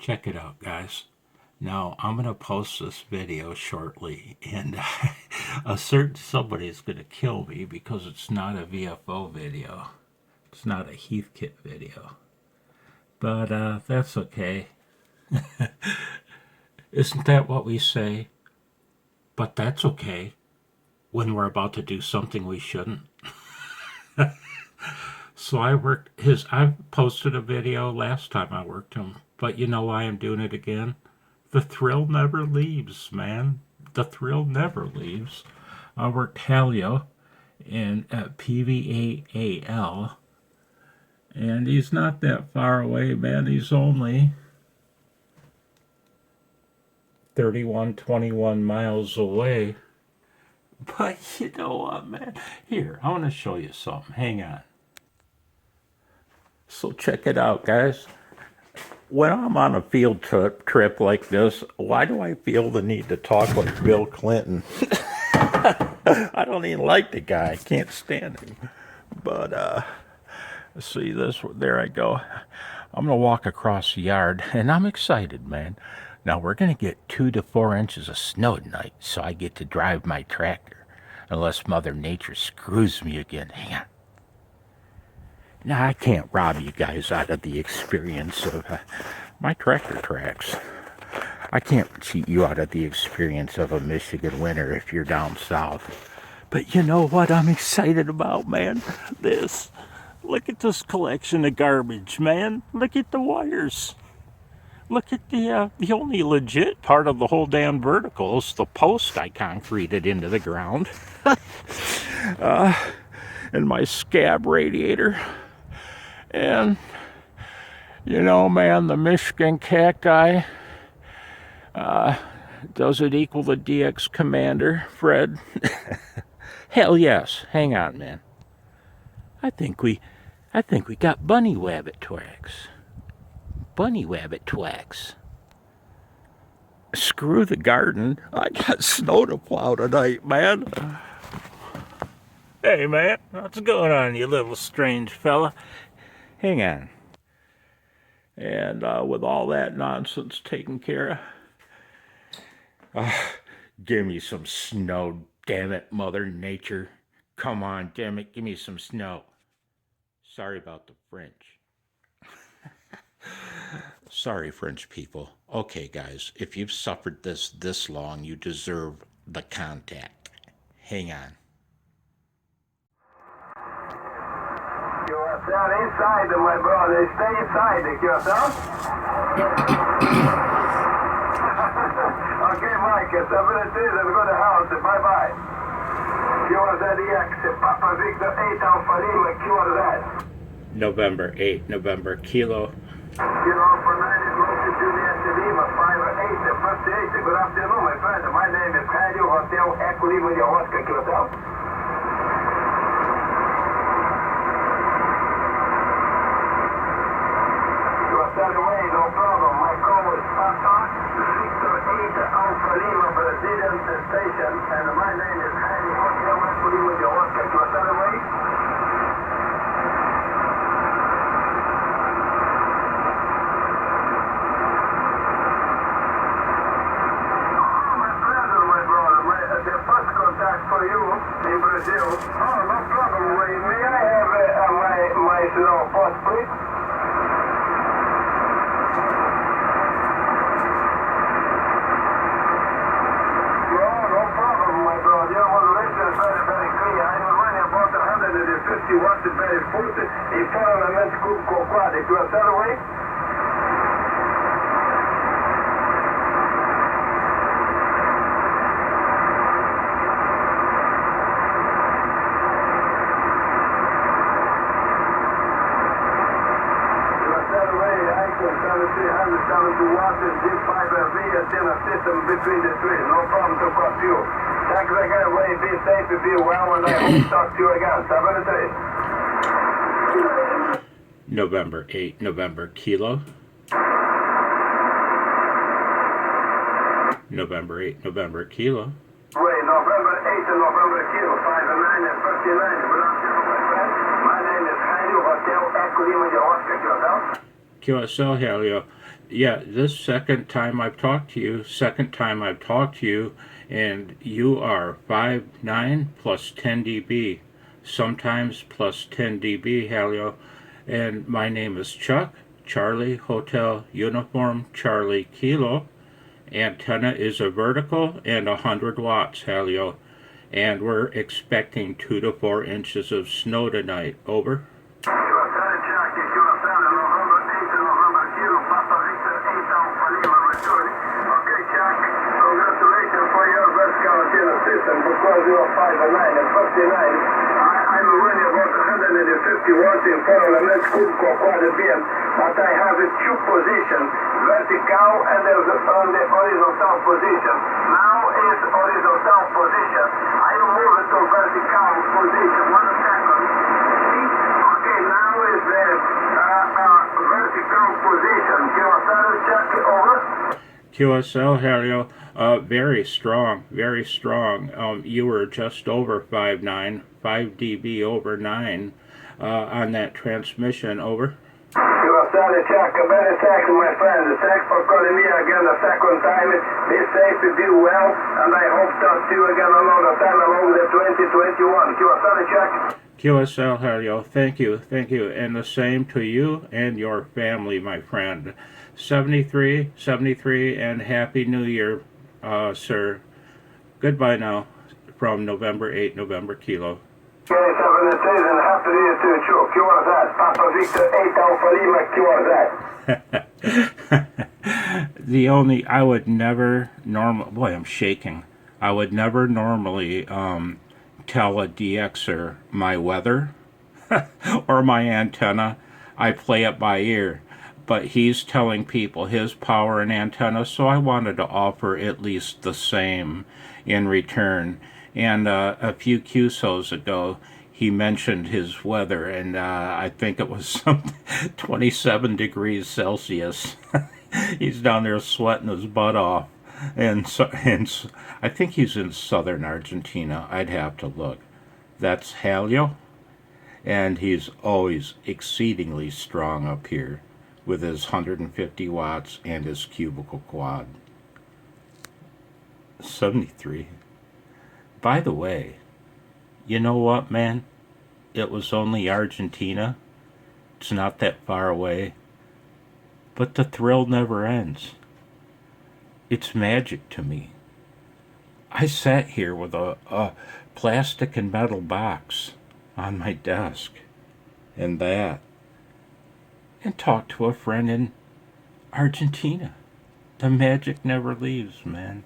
Check it out, guys. Now, I'm going to post this video shortly, and somebody's going to kill me because it's not a VFO video. It's not a Heathkit video. But that's okay. Isn't that what we say? But that's okay when we're about to do something we shouldn't. So I posted a video last time I worked him, but you know why I'm doing it again? The thrill never leaves, man. The thrill never leaves. I worked Halio and at PV8AL, and he's not that far away, man. He's only 21 miles away. But you know what, man? Here, I want to show you something. Hang on. So check it out, guys. When I'm on a field trip like this, why do I feel the need to talk like Bill Clinton? I don't even like the guy. I can't stand him. But, see this? There I go. I'm going to walk across the yard, and I'm excited, man. Now, we're going to get 2 to 4 inches of snow tonight, so I get to drive my tractor. Unless Mother Nature screws me again. Hang on. Now, I can't rob you guys out of the experience of my tractor tracks. I can't cheat you out of the experience of a Michigan winter if you're down south. But you know what I'm excited about, man? This. Look at this collection of garbage, man. Look at the wires. Look at the only legit part of the whole damn vertical is the post I concreted into the ground. And my scab radiator. And, you know, man, the Michigan cacti, does it equal the DX Commander, Fred? Hell yes. Hang on, man. I think we got bunny wabbit tracks. Bunny wabbit twacks. Screw the garden. I got snow to plow tonight, man. Hey, man. What's going on, you little strange fella? Hang on. And with all that nonsense taken care of, give me some snow, damn it, Mother Nature. Come on, damn it, give me some snow. Sorry about the French. Sorry, French people. Okay, guys, if you've suffered this long, you deserve the contact. Hang on. You are still inside, my brother. Stay inside, yourself. Okay, Mike, 7 and go to house. Bye-bye. QRZX, Papa Victor 8 Alpha Lima, QRZ. November 8, November Kilo. Kilo for 9 is Local Juliet Lima, 5-8, 58. Good afternoon, my friend. My name is Halio, Hotel Echo Lima, Oscar, yourself. Away, no problem. My call is Papa Victor 8 Alpha Lima, Brazilian station, and my name is Halio, Hotel Echo Lima, Oscar. You are away? The first contact for you in Brazil. Oh, no problem. May I have my snow post, please? No problem, my brother. Your modulation is very, very clear. I'm running about 150 watts very foot in Parliament Quadratic. You are that away? Watts and G5V antenna system between the three. No problem to cross you. Thank you again, Ray. Be safe, be well, and I hope to talk to you again. 7 November 8, November Kilo. November 8, November Kilo. Ray, November 8 and November Kilo, 5-9 and 59. Good afternoon, my friend. My name is Halio, Hotel Echo Lima, Oscar, yourself. QSL Halio. Yeah, this second time I've talked to you, and you are 5'9" plus 10 dB, sometimes plus 10 dB, Halio. And my name is Chuck, Charlie Hotel Uniform Charlie Kilo. Antenna is a vertical and 100 watts, Halio. And we're expecting 2 to 4 inches of snow tonight. Over. Because you are 5'9" and 59, I'm running about 150 watts in parallel, and that's good for quite a bit. But I have a two positions, vertical and there's on the horizontal position. Now is horizontal position. I will move it to vertical position. 1 second. Okay, now is the vertical position. QSL check over. QSL, Halio, very strong, very strong. You were just over 5'9", 5 dB over 9 on that transmission. Over. QSL check, very thanks, my friend. Thanks for calling me again the second time. Be safe, be well, and I hope to talk to you again another time along the 2021. QSL check. QSL, Halio, thank you, and the same to you and your family, my friend. 73, and Happy New Year, sir. Goodbye now, from November 8, November Kilo. 73 and Happy New Year to you, Chuck. You are that. Papa Victor 8 Alpha Lima, you are that. I would never boy, I'm shaking. I would never normally, tell a DXer my weather or my antenna. I play it by ear. But he's telling people his power and antenna, so I wanted to offer at least the same in return. And a few QSOs ago, he mentioned his weather, and I think it was some 27 degrees Celsius. He's down there sweating his butt off. And I think he's in southern Argentina. I'd have to look. That's Halio, and he's always exceedingly strong up here with his 150 watts and his cubicle quad. 73. By the way, you know what, man? It was only Argentina. It's not that far away. But the thrill never ends. It's magic to me. I sat here with a plastic and metal box on my desk and talked to a friend in Argentina. The magic never leaves, man.